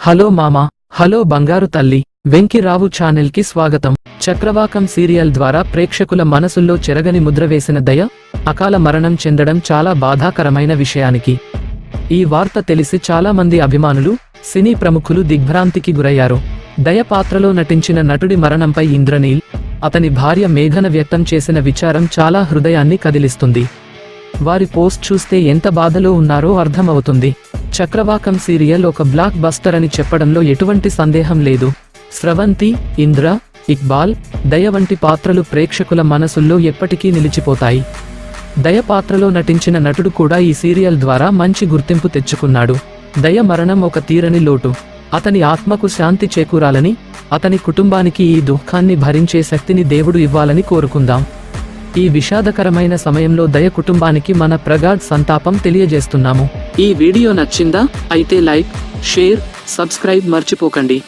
Hello మామా, hello బంగారు తల్లి, వెంకిరావు ఛానల్ కి స్వాగతం. చక్రవాకం సీరియల్ ద్వారా ప్రేక్షకుల మనసుల్లో చెరగని ముద్ర వేసిన దయ అకాల మరణం చెందడం చాలా బాధాకరమైన విషయానికి. ఈ వార్త తెలిసి చాలా మంది అభిమానులు, సినీ ప్రముఖులు దిగ్భ్రాంతికి గురయ్యారు. దయ పాత్రలో నటించిన నటుడి మరణంపై ఇంద్రనీల్, అతని భార్య మేఘన వ్యక్తం చేసిన విచారం చాలా హృదయాన్ని కదిలిస్తుంది. వారి పోస్ట్ చూస్తే ఎంత బాధలో ఉన్నారో అర్థమవుతుంది. చక్రవాకం సీరియల్ ఒక బ్లాక్ బస్టర్ అని చెప్పడంలో ఎటువంటి సందేహం లేదు. స్రవంతి, ఇంద్ర, ఇక్బాల్, దయ వంటి పాత్రలు ప్రేక్షకుల మనసుల్లో ఎప్పటికీ నిలిచిపోతాయి. దయ పాత్రలో నటించిన నటుడు కూడా ఈ సీరియల్ ద్వారా మంచి గుర్తింపు తెచ్చుకున్నాడు. దయ మరణం ఒక తీరని లోటు. అతని ఆత్మకు శాంతి చేకూరాలని, అతని కుటుంబానికి ఈ దుఃఖాన్ని భరించే శక్తిని దేవుడు ఇవ్వాలని కోరుకుందాం. ఈ విషాదకరమైన సమయంలో దయ కుటుంబానికి మన ప్రగాఢ సంతాపం తెలియజేస్తున్నాము. ఈ వీడియో నచ్చిందా? అయితే లైక్, షేర్, సబ్స్క్రైబ్ మర్చిపోకండి.